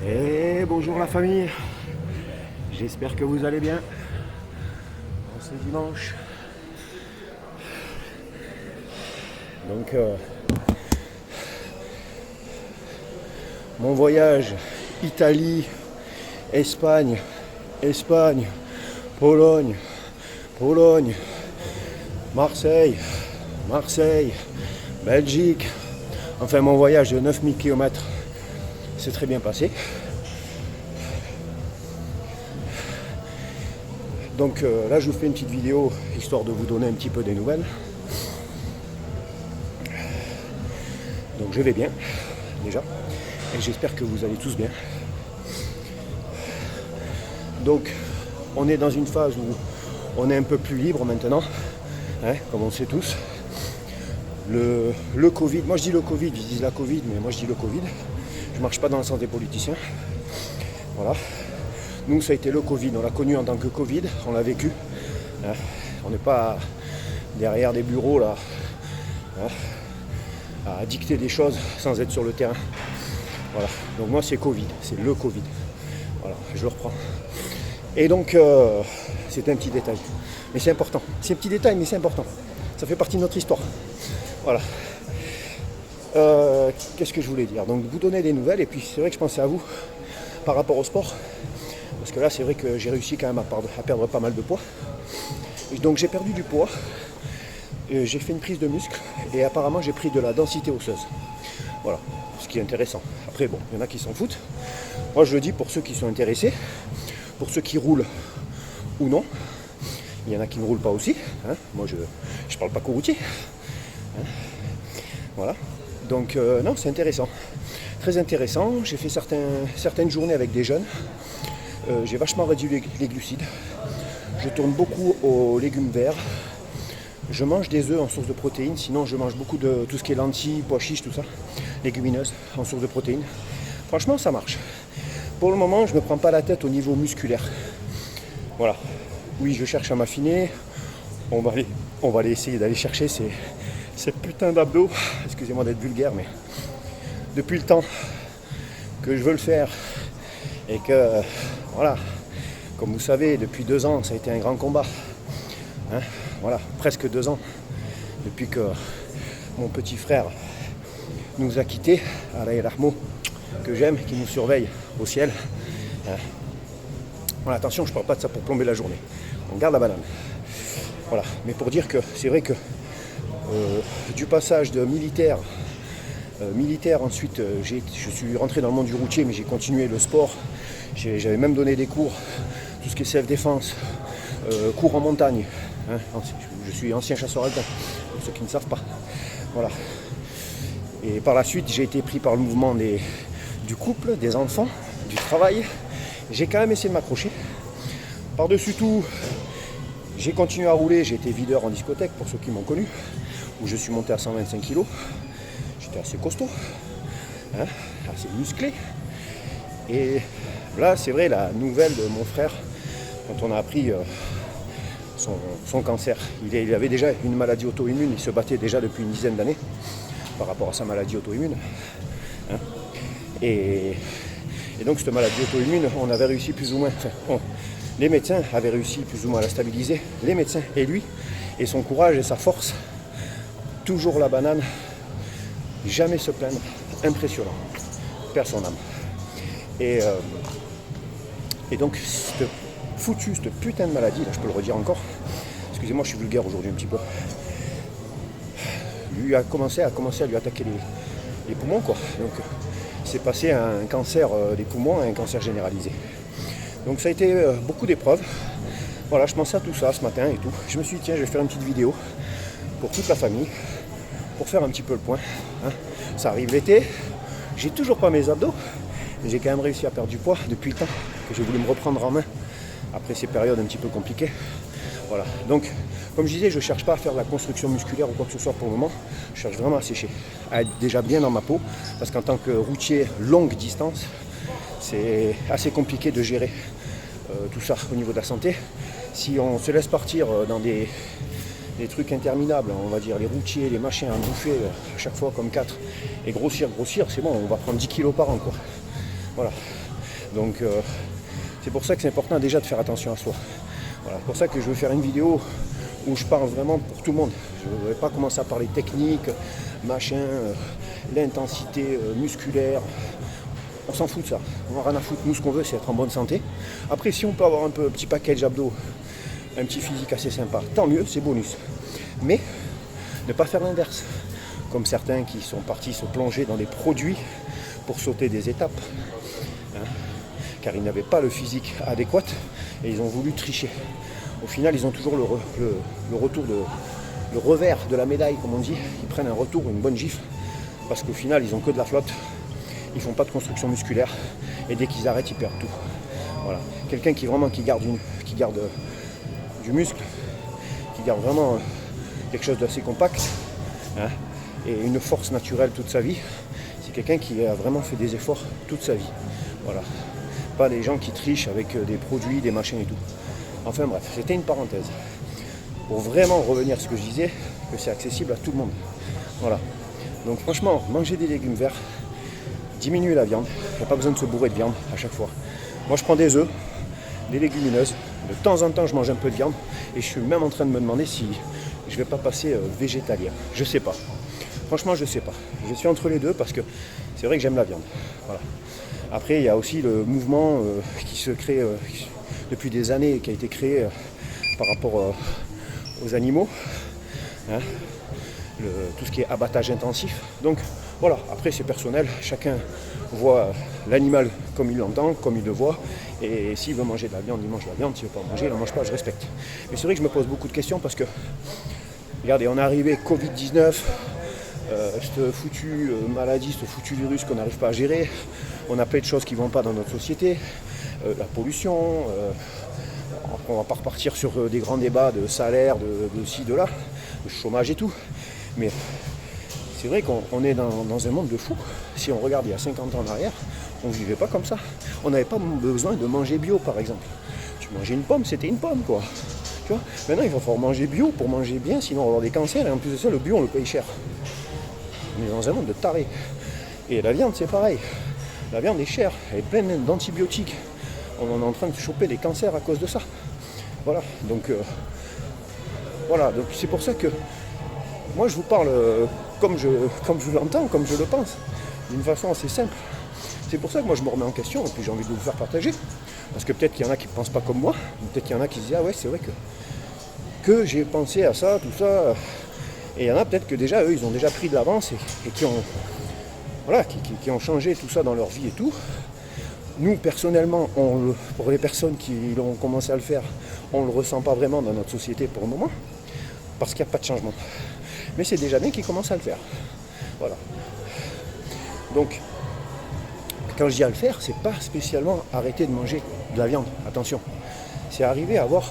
Et bonjour la famille, j'espère que vous allez bien. C'est dimanche. Donc mon voyage Italie, Espagne, Espagne, Pologne, Pologne, Marseille, Marseille, Belgique. Enfin mon voyage de 9000 km s'est très bien passé. Donc là je vous fais une petite vidéo histoire de vous donner un petit peu des nouvelles. Donc je vais bien déjà et j'espère que vous allez tous bien. Donc on est dans une phase où on est un peu plus libre maintenant, hein, comme on sait tous. Le Covid, moi je dis le Covid, ils disent la Covid, mais moi je dis le Covid. Je marche pas dans le sens des politiciens. Voilà. Nous ça a été le Covid, on l'a connu en tant que Covid, on l'a vécu. Hein. On n'est pas derrière des bureaux là, hein, à dicter des choses sans être sur le terrain. Voilà. Donc moi c'est Covid, c'est le Covid. Voilà, je le reprends. Et donc c'est un petit détail. Mais c'est important. C'est un petit détail mais c'est important. Ça fait partie de notre histoire. Voilà. Qu'est-ce que je voulais dire? Donc vous donner des nouvelles et puis c'est vrai que je pensais à vous par rapport au sport. Parce que là c'est vrai que j'ai réussi quand même à perdre pas mal de poids. Et donc j'ai perdu du poids. J'ai fait une prise de muscle et apparemment j'ai pris de la densité osseuse. Voilà, ce qui est intéressant. Après bon, il y en a qui s'en foutent. Moi je le dis pour ceux qui sont intéressés, pour ceux qui roulent ou non. Il y en a qui ne roulent pas aussi. Hein. Moi je parle pas qu'aux routiers. Hein. Voilà. Donc non, c'est intéressant. Très intéressant. J'ai fait certaines journées avec des jeunes. J'ai vachement réduit les glucides. Je tourne beaucoup aux légumes verts. Je mange des œufs en source de protéines, sinon je mange beaucoup de tout ce qui est lentilles, pois chiches, tout ça, légumineuses en source de protéines. Franchement, ça marche. Pour le moment, je ne me prends pas la tête au niveau musculaire. Voilà. Oui, je cherche à m'affiner. On va aller essayer d'aller chercher ces putains d'abdos. Excusez-moi d'être vulgaire, mais depuis le temps que je veux le faire et que, voilà, comme vous savez, depuis 2 ans, ça a été un grand combat. Hein, voilà, presque 2 ans depuis que mon petit frère nous a quittés, Alain Rahmo, que j'aime, qui nous surveille au ciel. Hein. Voilà, attention, je ne parle pas de ça pour plomber la journée. On garde la banane. Voilà, mais pour dire que c'est vrai que du passage de militaire, ensuite je suis rentré dans le monde du routier, mais j'ai continué le sport. J'avais même donné des cours, tout ce qui est self-défense, cours en montagne. Hein, je suis ancien chasseur alpin, pour ceux qui ne savent pas. Voilà. Et par la suite, j'ai été pris par le mouvement du couple, des enfants, du travail. J'ai quand même essayé de m'accrocher. Par-dessus tout, j'ai continué à rouler. J'ai été videur en discothèque, pour ceux qui m'ont connu, où je suis monté à 125 kg. J'étais assez costaud, hein, assez musclé. Et là, c'est vrai, la nouvelle de mon frère, quand on a appris son cancer. Il avait déjà une maladie auto-immune, il se battait déjà depuis une dizaine d'années par rapport à sa maladie auto-immune. Hein. Et donc cette maladie auto-immune, on avait réussi plus ou moins, les médecins avaient réussi plus ou moins à la stabiliser, les médecins et lui, et son courage et sa force, toujours la banane, jamais se plaindre, impressionnant, perd son âme. Et donc cette putain de maladie, là je peux le redire encore, excusez-moi je suis vulgaire aujourd'hui un petit peu, lui a commencé à lui attaquer les poumons quoi. Donc c'est passé à un cancer des poumons, à un cancer généralisé. Donc ça a été beaucoup d'épreuves. Voilà, je pensais à tout ça ce matin et tout. Je me suis dit tiens je vais faire une petite vidéo pour toute la famille, pour faire un petit peu le point. Hein. Ça arrive l'été, j'ai toujours pas mes abdos, mais j'ai quand même réussi à perdre du poids depuis le temps que j'ai voulu me reprendre en main après ces périodes un petit peu compliquées. Voilà, donc comme je disais, je ne cherche pas à faire de la construction musculaire ou quoi que ce soit pour le moment, je cherche vraiment à sécher, à être déjà bien dans ma peau, parce qu'en tant que routier longue distance, c'est assez compliqué de gérer tout ça au niveau de la santé. Si on se laisse partir dans des trucs interminables, on va dire les routiers, les machins à bouffer à chaque fois comme 4 et grossir, c'est bon, on va prendre 10 kilos par an quoi. Voilà. Donc c'est pour ça que c'est important déjà de faire attention à soi. Voilà, c'est pour ça que je veux faire une vidéo où je parle vraiment pour tout le monde. Je ne vais pas commencer à parler technique, machin, l'intensité musculaire. On s'en fout de ça. On n'a rien à foutre. Nous, ce qu'on veut, c'est être en bonne santé. Après, si on peut avoir un petit package abdos, un petit physique assez sympa, tant mieux, c'est bonus. Mais ne pas faire l'inverse. Comme certains qui sont partis se plonger dans des produits pour sauter des étapes. Hein, car ils n'avaient pas le physique adéquat et ils ont voulu tricher. Au final, ils ont toujours le retour le revers de la médaille, comme on dit. Ils prennent un retour, une bonne gifle, parce qu'au final, ils n'ont que de la flotte. Ils font pas de construction musculaire et dès qu'ils arrêtent, ils perdent tout. Voilà. Quelqu'un qui garde du muscle, qui garde vraiment quelque chose d'assez compact, hein, et une force naturelle toute sa vie, c'est quelqu'un qui a vraiment fait des efforts toute sa vie. Voilà. Pas les gens qui trichent avec des produits, des machins et tout. Enfin bref, c'était une parenthèse. Pour vraiment revenir à ce que je disais, que c'est accessible à tout le monde. Voilà. Donc franchement, manger des légumes verts, diminuer la viande. Il n'y a pas besoin de se bourrer de viande à chaque fois. Moi je prends des œufs, des légumineuses. De temps en temps je mange un peu de viande. Et je suis même en train de me demander si je ne vais pas passer végétalien. Je sais pas. Franchement je sais pas. Je suis entre les deux parce que c'est vrai que j'aime la viande. Voilà. Après il y a aussi le mouvement qui se crée depuis des années, qui a été créé par rapport aux animaux. Hein, tout ce qui est abattage intensif. Donc voilà, après c'est personnel, chacun voit l'animal comme il l'entend, comme il le voit, et s'il veut manger de la viande, il mange de la viande, s'il ne veut pas manger, il n'en mange pas, je respecte. Mais c'est vrai que je me pose beaucoup de questions parce que, regardez, on est arrivé Covid-19, cette foutue maladie, ce foutu virus qu'on n'arrive pas à gérer, on a plein de choses qui ne vont pas dans notre société, la pollution, on ne va pas repartir sur des grands débats de salaire, de ci, de là, de chômage et tout. Mais c'est vrai qu'on est dans un monde de fous. Si on regarde il y a 50 ans en arrière, on ne vivait pas comme ça. On n'avait pas besoin de manger bio, par exemple. Tu mangeais une pomme, c'était une pomme, quoi. Tu vois, maintenant, il va falloir manger bio pour manger bien, sinon on va avoir des cancers. Et en plus de ça, le bio, on le paye cher. On est dans un monde de tarés. Et la viande, c'est pareil. La viande est chère, elle est pleine d'antibiotiques. On est en train de choper des cancers à cause de ça. Voilà, donc c'est pour ça que moi je vous parle comme je l'entends, comme je le pense, d'une façon assez simple. C'est pour ça que moi je me remets en question et puis j'ai envie de vous le faire partager. Parce que peut-être qu'il y en a qui ne pensent pas comme moi, peut-être qu'il y en a qui se disent ah ouais c'est vrai que j'ai pensé à ça, tout ça. Et il y en a peut-être que déjà eux ils ont déjà pris de l'avance et qui ont changé tout ça dans leur vie et tout. Nous, personnellement, pour les personnes qui ont commencé à le faire, on ne le ressent pas vraiment dans notre société pour le moment, parce qu'il n'y a pas de changement. Mais c'est déjà bien qu'ils commencent à le faire. Voilà. Donc, quand je dis à le faire, c'est pas spécialement arrêter de manger de la viande. Attention. C'est arriver à avoir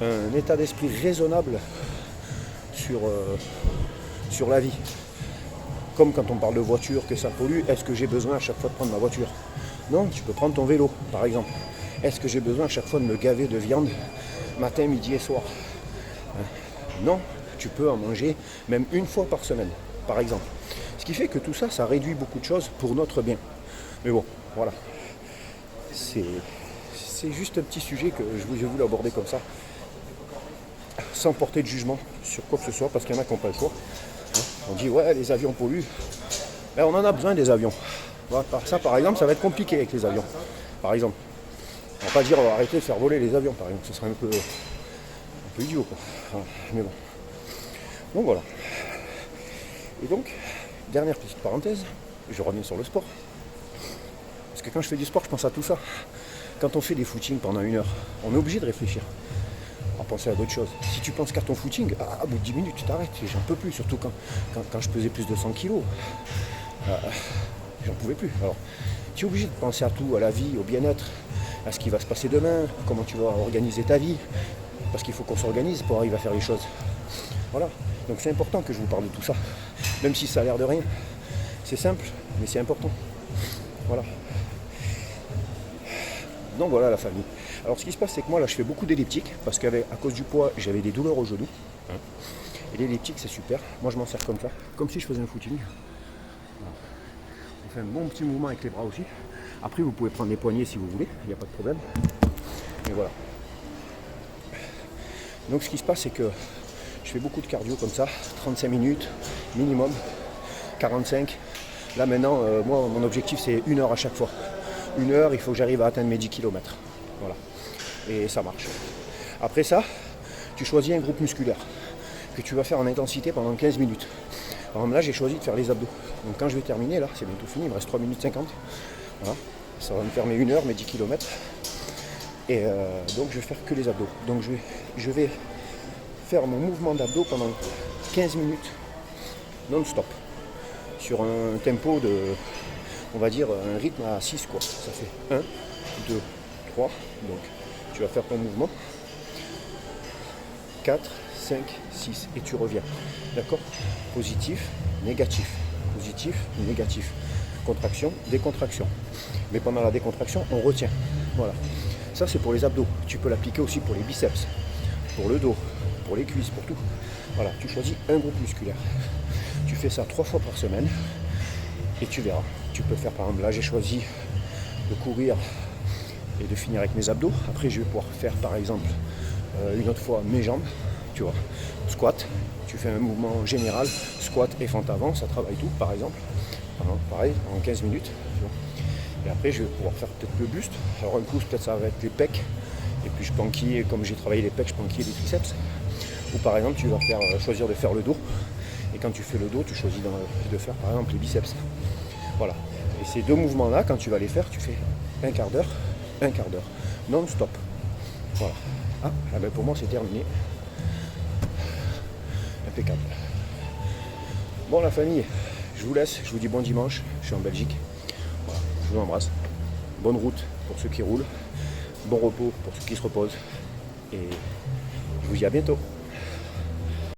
un état d'esprit raisonnable sur la vie. Comme quand on parle de voiture, que ça pollue, est-ce que j'ai besoin à chaque fois de prendre ma voiture ? Non, tu peux prendre ton vélo, par exemple. Est-ce que j'ai besoin à chaque fois de me gaver de viande matin, midi et soir ? Non, tu peux en manger même une fois par semaine, par exemple. Ce qui fait que tout ça, ça réduit beaucoup de choses pour notre bien. Mais bon, voilà. C'est juste un petit sujet que j'ai voulu aborder comme ça, sans porter de jugement sur quoi que ce soit, parce qu'il y en a qui n'ont pas le choix. On dit, ouais, les avions polluent. Ben, on en a besoin des avions. Voilà, ça, par exemple, ça va être compliqué avec les avions. Par exemple, on va pas dire on va arrêter de faire voler les avions, par exemple. Ce serait un peu idiot, quoi. Enfin, mais bon. Donc voilà. Et donc, dernière petite parenthèse, je reviens sur le sport. Parce que quand je fais du sport, je pense à tout ça. Quand on fait des footings pendant 1 heure, on est obligé de réfléchir. À penser à d'autres choses. Si tu penses qu'à ton footing, à bout de 10 minutes, tu t'arrêtes. J'en peux plus, surtout quand je pesais plus de 100 kilos. J'en pouvais plus. Alors, tu es obligé de penser à tout, à la vie, au bien-être, à ce qui va se passer demain, comment tu vas organiser ta vie, parce qu'il faut qu'on s'organise pour arriver à faire les choses. Voilà. Donc c'est important que je vous parle de tout ça. Même si ça a l'air de rien. C'est simple, mais c'est important. Voilà. Donc voilà la famille. Alors ce qui se passe, c'est que moi là je fais beaucoup d'elliptiques, parce qu'à cause du poids, j'avais des douleurs au genou. Et l'elliptique c'est super. Moi je m'en sers comme ça, comme si je faisais un footing. On fait un bon petit mouvement avec les bras aussi. Après, vous pouvez prendre des poignées si vous voulez, il n'y a pas de problème. Mais voilà. Donc ce qui se passe, c'est que je fais beaucoup de cardio comme ça, 35 minutes minimum, 45. Là maintenant, moi mon objectif c'est 1 heure à chaque fois. 1 heure, il faut que j'arrive à atteindre mes 10 km. Voilà. Et ça marche. Après ça, tu choisis un groupe musculaire que tu vas faire en intensité pendant 15 minutes. Par exemple là, j'ai choisi de faire les abdos. Donc quand je vais terminer, là, c'est bientôt fini, il me reste 3 minutes 50. Voilà. Ça va me faire mes 1 heure, mes 10 km. Et donc je vais faire que les abdos. Donc je vais faire mon mouvement d'abdos pendant 15 minutes non-stop. Sur un tempo de, on va dire, un rythme à 6 quoi. Ça fait 1, 2, 3. Donc tu vas faire ton mouvement. 4, 5, 6. Et tu reviens. D'accord? Positif, négatif. Positif, négatif. Contraction, décontraction. Mais pendant la décontraction, on retient. Voilà. Ça, c'est pour les abdos. Tu peux l'appliquer aussi pour les biceps, pour le dos, pour les cuisses, pour tout. Voilà, tu choisis un groupe musculaire. Tu fais ça 3 fois par semaine et tu verras. Tu peux faire, par exemple, là, j'ai choisi de courir et de finir avec mes abdos. Après, je vais pouvoir faire, par exemple, une autre fois mes jambes. Tu vois, squat. Tu fais un mouvement général, squat et fente avant, ça travaille tout, par exemple. Pareil, en 15 minutes. Tu vois. Et après, je vais pouvoir faire peut-être le buste. Alors un coup, peut-être ça va être les pecs. Et puis je peux enquiller, comme j'ai travaillé les pecs, je peux enquiller les triceps. Ou par exemple, tu vas choisir de faire le dos. Et quand tu fais le dos, tu choisis de faire par exemple les biceps. Voilà. Et ces deux mouvements-là, quand tu vas les faire, tu fais un quart d'heure, non-stop. Voilà. Ah, ben pour moi, c'est terminé. Impeccable. Bon, la famille, je vous laisse. Je vous dis bon dimanche. Je suis en Belgique. Voilà. Je vous embrasse. Bonne route pour ceux qui roulent. Bon repos pour ceux qui se reposent. Et je vous dis à bientôt.